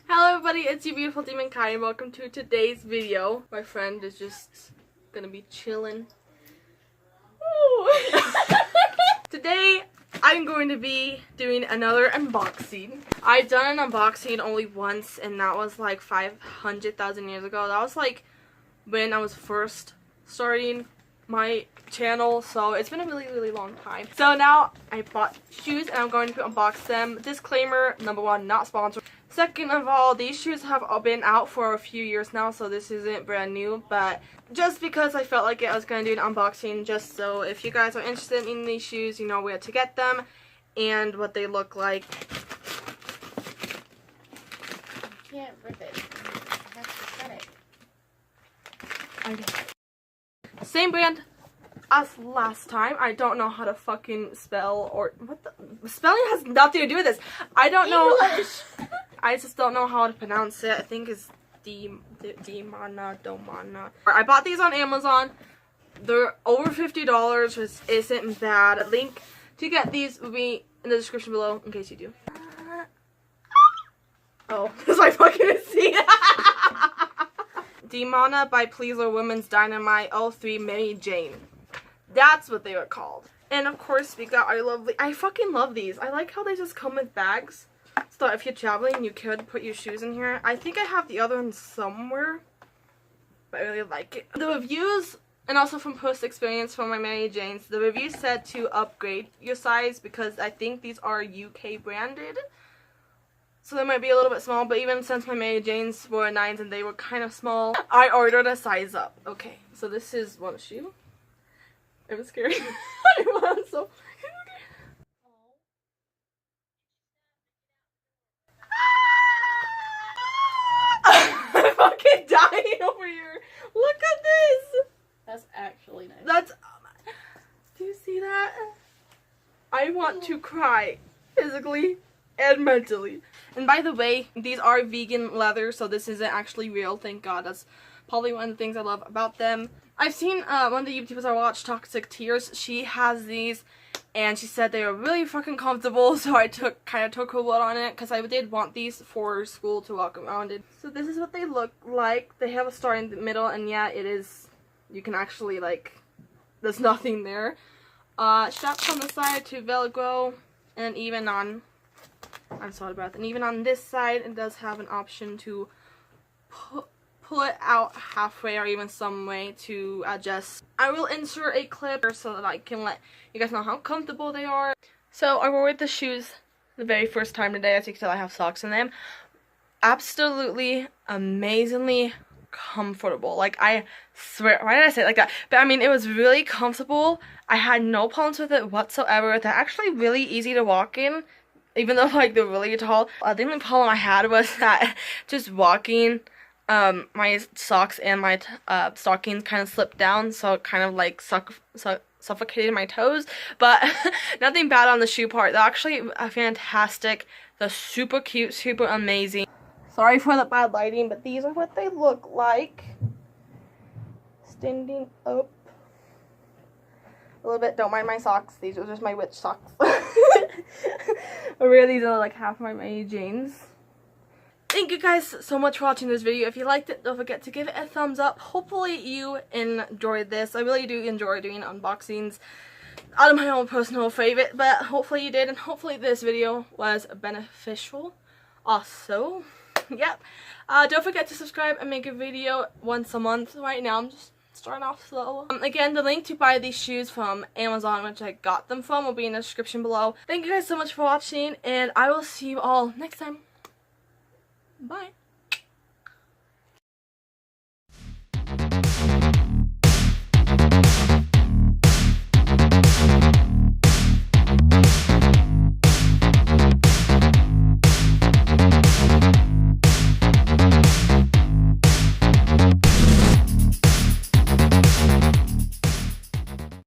Hello everybody, it's your beautiful demon Kai and welcome to today's video. My friend is just gonna be chilling. Today I'm going to be doing another unboxing. I've done an unboxing only once and that was like 500,000 years ago. That was like when I was first starting my channel, so it's been a really long time. So now I bought shoes and I'm going to unbox them. Disclaimer, number one, not sponsored. Second of all, these shoes have been out for a few years now, so this isn't brand new, but just because I felt like I was going to do an unboxing, just so if you guys are interested in these shoes, you know where to get them and what they look like. You can't rip it. You have to cut it. Okay. Same brand as last time. I don't know how to fucking spell, or what the spelling has nothing to do with this. I don't know. I just don't know how to pronounce it. I think it's Demonia. I bought these on Amazon. They're over $50, which isn't bad. Link to get these will be in the description below in case you do. Oh, because I fucking see. Demonia by Pleaser Women's Dynamite-03 Mary Jane. That's what they were called. And of course we got our lovely, I fucking love these. I like how they just come with bags. So if you're traveling, you could put your shoes in here. I think I have the other one somewhere, but I really like it. The reviews, and also from post experience from my Mary Janes, the reviews said to upgrade your size because I think these are UK branded. So they might be a little bit small, but even since my Mary Janes were 9s and they were kind of small, I ordered a size up. Okay, so this is one shoe. It was scary. I was so... I'm fucking dying over here. Look at this. That's actually nice. That's... do you see that? I want to cry. Physically and mentally. And by the way, these are vegan leather, so this isn't actually real, thank God. That's probably one of the things I love about them. I've seen one of the YouTubers I watch, Toxic Tears. She has these, and she said they were really fucking comfortable, so I kind of took her word on it, because I did want these for school to walk around in. So this is what they look like. They have a star in the middle, and yeah, it is, you can actually, like, there's nothing there. Straps on the side to Velcro, and even on, I'm sorry about that, and even on this side, it does have an option to pull it out halfway or even some way to adjust. I will insert a clip so that I can let you guys know how comfortable they are. So I wore the shoes the very first time today. As you can tell, I have socks in them. Absolutely amazingly comfortable. Like, I swear, why did I say it like that? But I mean, it was really comfortable. I had no problems with it whatsoever. They're actually really easy to walk in, even though like they're really tall. The only problem I had was that just walking, my socks and my stockings kind of slipped down, so it kind of like suffocated my toes. But nothing bad on the shoe part. They're actually fantastic. They're super cute, super amazing. Sorry for the bad lighting, but these are what they look like. Standing up a little bit. Don't mind my socks. These are just my witch socks. Really, these are like half my Mary Janes. Thank you guys so much for watching this video. If you liked it, don't forget to give it a thumbs up. Hopefully you enjoyed this. I really do enjoy doing unboxings out of my own personal favorite, but hopefully you did, and hopefully this video was beneficial. Also, yep. Don't forget to subscribe and make a video once a month. Right now I'm just starting off slow. Again, the link to buy these shoes from Amazon, which I got them from, will be in the description below. Thank you guys so much for watching, and I will see you all next time. Bye.